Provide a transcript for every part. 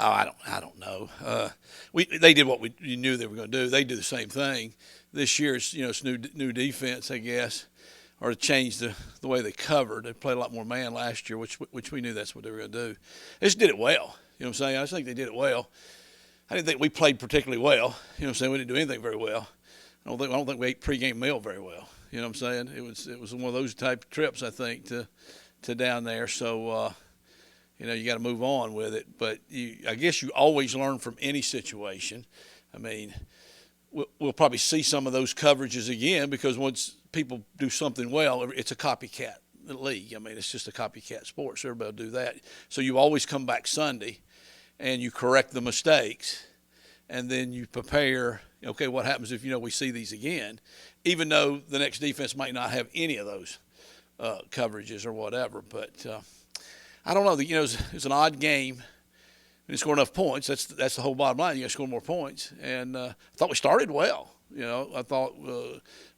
Oh, I don't know. They did what you knew they were going to do. They do the same thing. This year, it's new defense, I guess, or to change the way they covered. They played a lot more man last year, which we knew that's what they were going to do. They just did it well. You know what I'm saying? I just think they did it well. I didn't think we played particularly well. You know what I'm saying? We didn't do anything very well. I don't think we ate pregame meal very well. You know what I'm saying? It was one of those type of trips, I think, to down there. So you got to move on with it. But I guess you always learn from any situation. I mean, we'll probably see some of those coverages again because once people do something well, it's a copycat league. I mean, it's just a copycat sport, so everybody will do that. So you always come back Sunday and you correct the mistakes, and then you prepare, okay, what happens if, we see these again, even though the next defense might not have any of those coverages or whatever. But I don't know. It's an odd game. When you score enough points, that's the whole bottom line. You got to score more points. And I thought we started well. I thought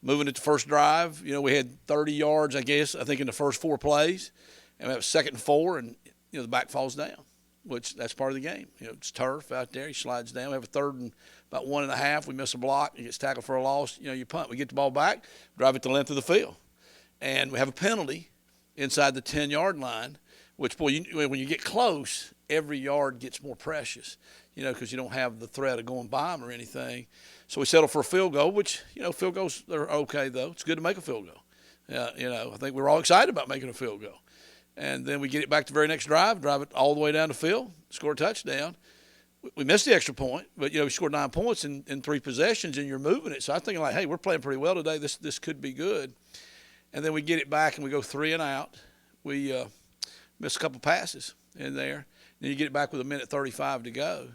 moving at the first drive, we had 30 yards, I think, in the first 4 plays. And we have 2nd and 4, and, the back falls down, which that's part of the game. It's turf out there. He slides down. We have a 3rd and about 1.5. We miss a block. He gets tackled for a loss. You punt. We get the ball back, drive it the length of the field. And we have a penalty inside the 10-yard line, which, boy, when you get close, every yard gets more precious, because you don't have the threat of going by them or anything. So we settle for a field goal, which, field goals are okay, though. It's good to make a field goal. I think we're all excited about making a field goal. And then we get it back the very next drive it all the way down the field, score a touchdown. We missed the extra point, but, we scored 9 points in 3 possessions, and you're moving it. So I'm thinking, hey, we're playing pretty well today. This could be good. And then we get it back, and we go 3 and out. We miss a couple passes in there. Then you get it back with 1:35 to go,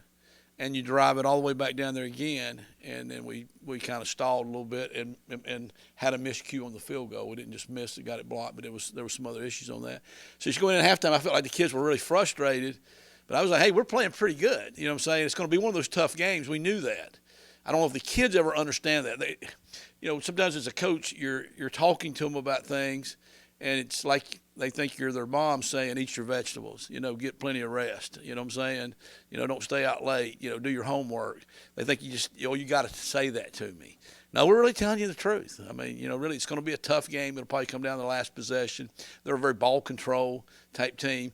and you drive it all the way back down there again. And then we kind of stalled a little bit and had a miscue on the field goal. We didn't just miss it, got it blocked, but there was some other issues on that. So you go in at halftime, I felt like the kids were really frustrated. But I was like, hey, we're playing pretty good. You know what I'm saying? It's going to be one of those tough games. We knew that. I don't know if the kids ever understand that. Sometimes as a coach, you're talking to them about things, and it's like they think you're their mom saying, eat your vegetables, get plenty of rest. You know what I'm saying? Don't stay out late, do your homework. They think you just, you got to say that to me. No, we're really telling you the truth. I mean, really, it's going to be a tough game. It'll probably come down to the last possession. They're a very ball control type team.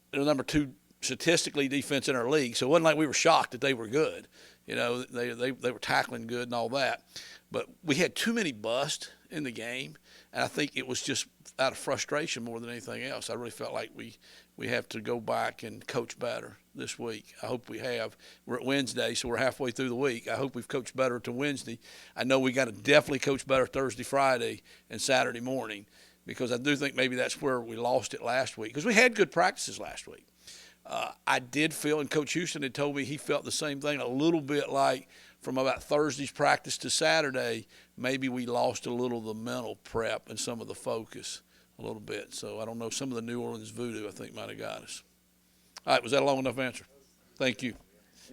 They're the number 2 statistically defense in our league. So it wasn't like we were shocked that they were good. They were tackling good and all that. But we had too many busts in the game, and I think it was just out of frustration more than anything else. I really felt like we have to go back and coach better this week. I hope we have. We're at Wednesday, so we're halfway through the week. I hope we've coached better to Wednesday. I know we got to definitely coach better Thursday, Friday, and Saturday morning, because I do think maybe that's where we lost it last week, because we had good practices last week. I did feel, and Coach Houston had told me he felt the same thing, a little bit like from about Thursday's practice to Saturday, maybe we lost a little of the mental prep and some of the focus a little bit. So I don't know, some of the New Orleans voodoo I think might have got us. All right, was that a long enough answer? Thank you.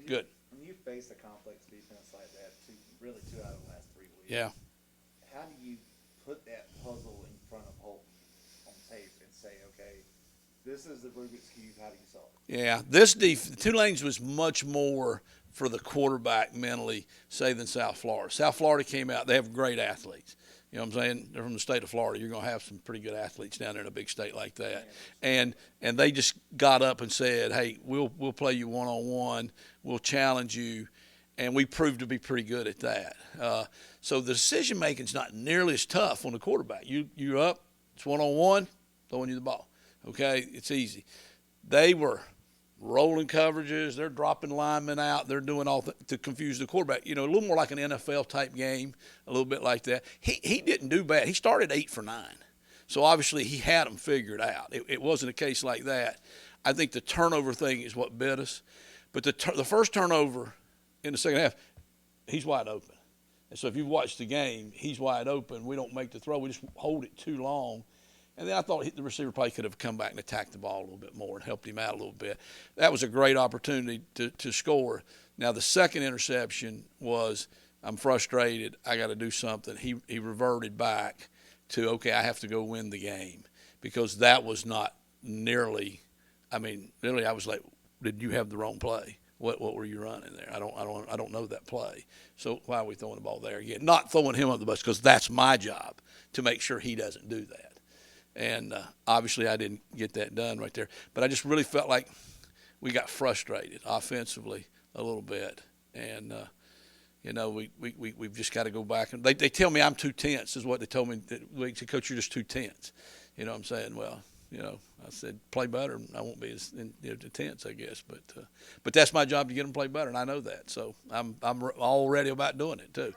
Good. When you face a complex defense like that, really 2 out of the last 3 weeks, yeah, how do you put that puzzle in front of Holton on tape and say, okay, this is the Rubik's Cube, how do you solve it? Yeah, Tulane's was much more for the quarterback mentally, say, than South Florida. South Florida came out, they have great athletes. You know what I'm saying? They're from the state of Florida. You're going to have some pretty good athletes down there in a big state like that. And they just got up and said, hey, we'll play you one-on-one. We'll challenge you. And we proved to be pretty good at that. So the decision-making is not nearly as tough on the quarterback. You're up, it's one-on-one, throwing you the ball. Okay, it's easy. They were rolling coverages. They're dropping linemen out. They're doing all to confuse the quarterback. A little more like an NFL-type game, a little bit like that. He didn't do bad. He started 8 for 9. So, obviously, he had them figured out. It wasn't a case like that. I think the turnover thing is what bit us. But the first turnover in the second half, he's wide open. And so if you've watched the game, he's wide open. We don't make the throw. We just hold it too long. And then I thought the receiver probably could have come back and attacked the ball a little bit more and helped him out a little bit. That was a great opportunity to score. Now, the second interception was, I'm frustrated. I got to do something. He reverted back to, okay, I have to go win the game, because that was not nearly – I mean, really, I was like, did you have the wrong play? what were you running there? I don't know that play. So why are we throwing the ball there again? Not throwing him up the bus, because that's my job to make sure he doesn't do that. And obviously I didn't get that done right there. But I just really felt like we got frustrated offensively a little bit. And, we've just got to go back. And they tell me I'm too tense is what they told me. They said, Coach, you're just too tense. You know what I'm saying? Well, I said, play better, and I won't be as tense, I guess. But that's my job, to get them to play better, and I know that. So I'm all ready about doing it too.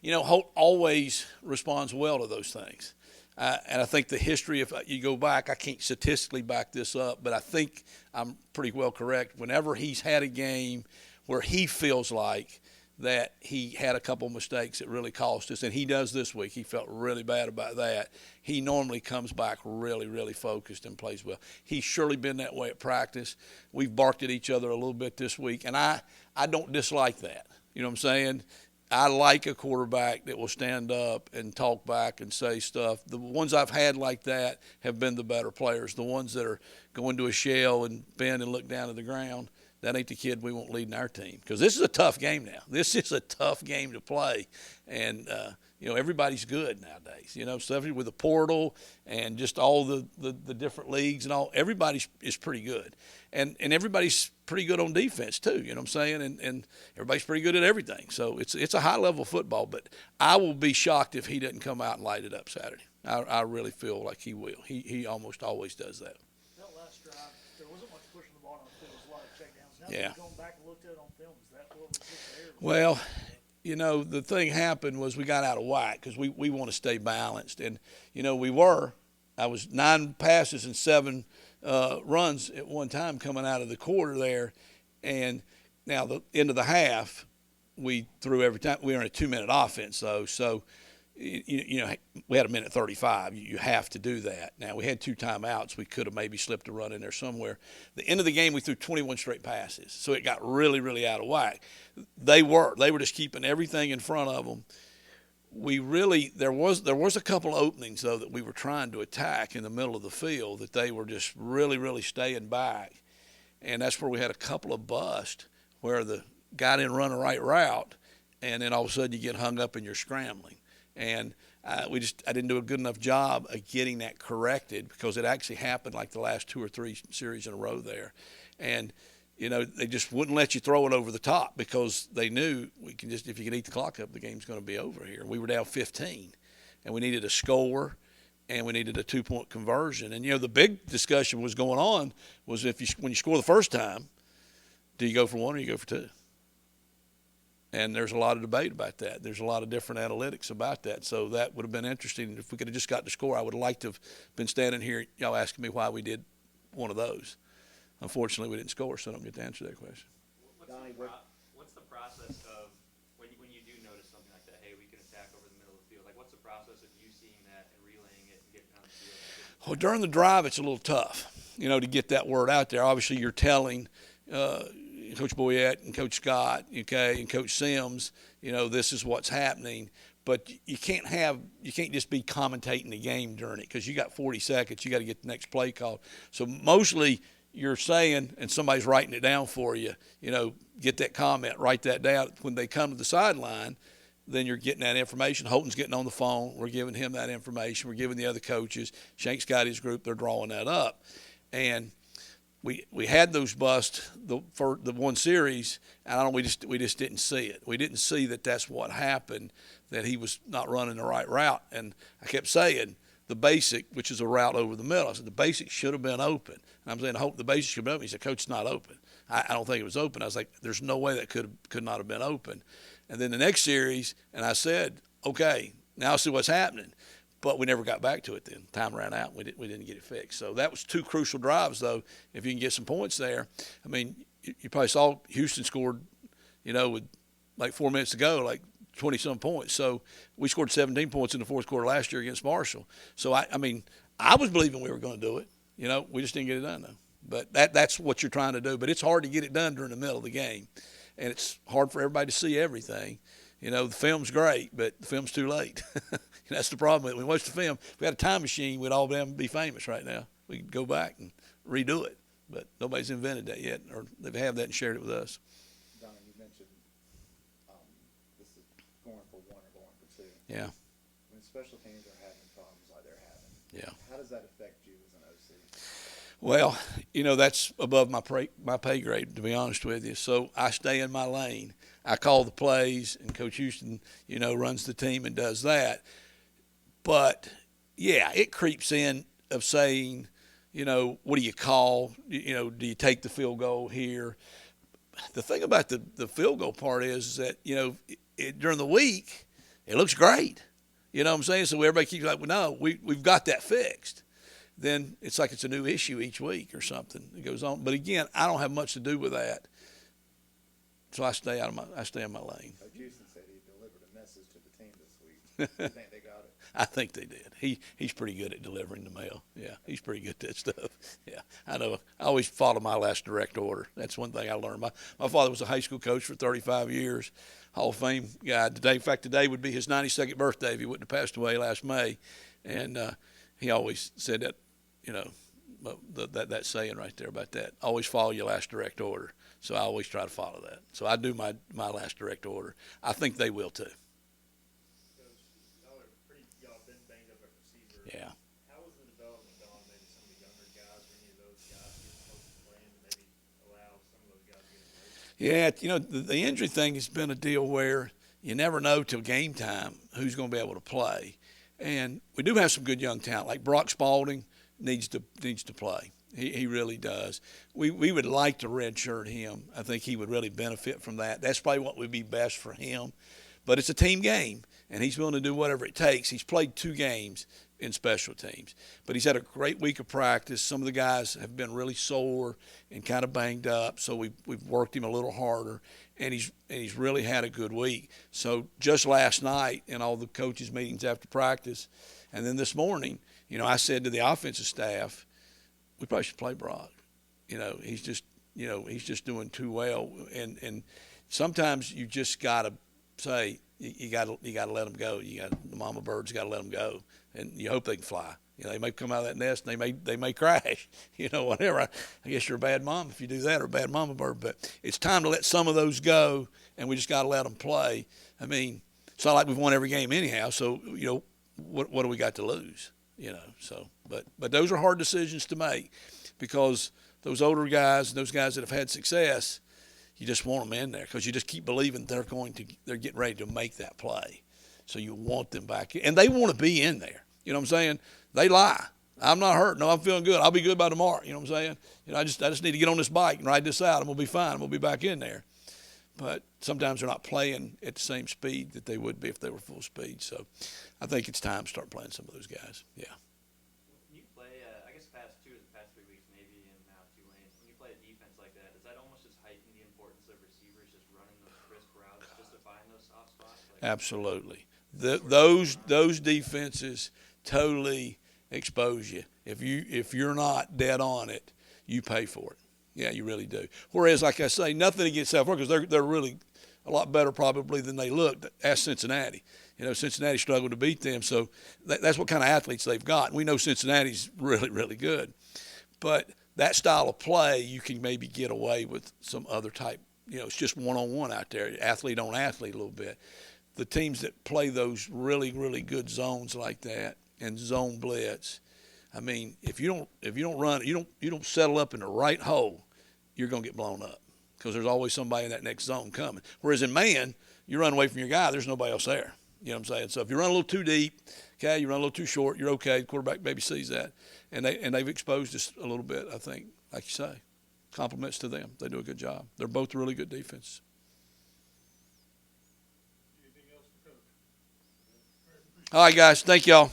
Holt always responds well to those things. And I think the history, if you go back, I can't statistically back this up, but I think I'm pretty well correct. Whenever he's had a game where he feels like that he had a couple mistakes that really cost us, and he does this week. He felt really bad about that. He normally comes back really, really focused and plays well. He's surely been that way at practice. We've barked at each other a little bit this week, and I don't dislike that. You know what I'm saying? I like a quarterback that will stand up and talk back and say stuff. The ones I've had like that have been the better players. The ones that are going to a shell and bend and look down to the ground, that ain't the kid we want leading our team. Because this is a tough game now. This is a tough game to play. And, everybody's good nowadays. Especially with the portal and just all the different leagues and all. Everybody is pretty good. And everybody's pretty good on defense too, you know what I'm saying? And everybody's pretty good at everything. So it's a high-level football. But I will be shocked if he doesn't come out and light it up Saturday. I really feel like he will. He almost always does that. That last drive, there wasn't much pushing the ball on the field. It was a lot of checkdowns. Now Yeah. that you've gone back and looked at it on film, is that what was there? Well, the thing happened was we got out of whack because we want to stay balanced. And, we were. I was 9 passes and 7 runs at one time coming out of the quarter there. And now the end of the half, we threw every time. We were in a 2-minute offense, though. So, we had a minute 35. You have to do that. Now, we had 2 timeouts. We could have maybe slipped a run in there somewhere. The end of the game, we threw 21 straight passes. So it got really, really out of whack. They were just keeping everything in front of them. There was a couple of openings, though, that we were trying to attack in the middle of the field that they were just really, really staying back. And that's where we had a couple of busts where the guy didn't run the right route, and then all of a sudden you get hung up and you're scrambling. And I didn't do a good enough job of getting that corrected because it actually happened like the last 2 or 3 series in a row there. And, they just wouldn't let you throw it over the top because they knew if you could eat the clock up, the game's going to be over here. We were down 15, and we needed a score, and we needed a 2-point conversion. And, the big discussion was going on was when you score the first time, do you go for 1 or you go for 2? And there's a lot of debate about that. There's a lot of different analytics about that. So that would have been interesting. If we could have just got the score, I would have liked to have been standing here, y'all asking me why we did one of those. Unfortunately, we didn't score, so I don't get to answer that question. What's the process of when you do notice something like that, hey, we can attack over the middle of the field? Like, what's the process of you seeing that and relaying it and getting on the field? Well, during the drive, it's a little tough, to get that word out there. Obviously, you're telling Coach Boyette and Coach Scott, and Coach Sims, this is what's happening. But you can't just be commentating the game during it because you got 40 seconds. You got to get the next play called. So mostly you're saying, and somebody's writing it down for you, get that comment, write that down. When they come to the sideline, then you're getting that information. Holton's getting on the phone. We're giving him that information. We're giving the other coaches. Shank's got his group. They're drawing that up. And we had those busts for the one series, and we just didn't see it. We didn't see that that's what happened, that he was not running the right route. And I kept saying the basic, which is a route over the middle. I said the basic should have been open. And I'm saying, I hope the basic should have been open. He said, Coach, it's not open. I don't think it was open. I was like, there's no way that could not have been open. And then the next series, and I said, okay, now I see what's happening. But we never got back to it then. Time ran out. We didn't get it fixed. So that was 2 crucial drives, though, if you can get some points there. I mean, you probably saw Houston scored, with like 4 minutes to go, like 20-some points. So we scored 17 points in the fourth quarter last year against Marshall. So, I was believing we were going to do it. We just didn't get it done, though. But that's what you're trying to do. But it's hard to get it done during the middle of the game. And it's hard for everybody to see everything. The film's great, but the film's too late. That's the problem. When we watch the film, if we had a time machine, we'd all be famous right now. We could go back and redo it. but nobody's invented that yet, or they have that and shared it with us. Donnie, you mentioned this is going for one or going for two. Yeah, When special teams are having problems like they're having, yeah. how does that affect you as an OC? Well, that's above my pay grade, to be honest with you. So I stay in my lane. I call the plays, and Coach Houston, runs the team and does that. But, yeah, it creeps in of saying, what do you call? Do you take the field goal here? The thing about the field goal part is that, during the week, it looks great. You know what I'm saying? So everybody keeps like, well, no, we've got that fixed. Then it's like it's a new issue each week or something that goes on. But again, I don't have much to do with that, so I stay in my lane. Coach Houston said he delivered a message to the team this week. You think they got it? I think they did. He's pretty good at delivering the mail. Yeah, he's pretty good at that stuff. Yeah, I know. I always follow my last direct order. That's one thing I learned. My father was a high school coach for 35 years, Hall of Fame guy. In fact, today would be his 92nd birthday if he wouldn't have passed away last May, and he always said that. That saying right there about that. Always follow your last direct order. So I always try to follow that. So I do my last direct order. I think they will too. Y'all been banged up at receiver. Yeah. How was the development gone? Maybe some of the younger guys, or any of those guys getting close to playing, and maybe allow some of those guys to get a break? Yeah, the injury thing has been a deal where you never know till game time who's going to be able to play. And we do have some good young talent, like Brock Spalding needs to play. He really does. We would like to redshirt him. I think he would really benefit from that. That's probably what would be best for him. But it's a team game, and he's willing to do whatever it takes. He's played 2 games in special teams. But he's had a great week of practice. Some of the guys have been really sore and kind of banged up, so we've worked him a little harder, and he's really had a good week. So just last night in all the coaches' meetings after practice, and then this morning, I said to the offensive staff, we probably should play Brock. He's just doing too well, and sometimes you just gotta say you gotta let them go. The mama bird's gotta let them go, and you hope they can fly. They may come out of that nest and they may crash. Whatever. I guess you're a bad mom if you do that, or a bad mama bird. But it's time to let some of those go, and we just gotta let them play. I mean, it's not like we've won every game anyhow. So what do we got to lose? But those are hard decisions to make, because those older guys and those guys that have had success, you just want them in there because you just keep believing they're getting ready to make that play. So you want them back, and they want to be in there. You know what I'm saying? They lie. I'm not hurt. No, I'm feeling good. I'll be good by tomorrow. You know what I'm saying? I just need to get on this bike and ride this out. I'm gonna be fine. I'm gonna be back in there. But sometimes they're not playing at the same speed that they would be if they were full speed. So I think it's time to start playing some of those guys. Yeah. When you play, I guess the past 3 weeks maybe, and now Tulane, when you play a defense like that, does that almost just heighten the importance of receivers just running those crisp routes just to find those soft spots? Absolutely. Those defenses totally expose you. If you're not dead on it, you pay for it. Yeah, you really do. Whereas, like I say, nothing against South Florida, because they're really a lot better probably than they looked. Ask Cincinnati. Cincinnati struggled to beat them, so that's what kind of athletes they've got. We know Cincinnati's really, really good. But that style of play, you can maybe get away with some other type. It's just one-on-one out there, athlete on athlete a little bit. The teams that play those really, really good zones like that and zone blitz, I mean, if you don't run, you don't settle up in the right hole, you're going to get blown up because there's always somebody in that next zone coming. Whereas in man, you run away from your guy, there's nobody else there. You know what I'm saying? So if you run a little too deep, okay, you run a little too short, you're okay. The quarterback maybe sees that. And they've exposed us a little bit, I think, like you say. Compliments to them. They do a good job. They're both really good defenses. Anything else for Coach? All right, guys. Thank y'all.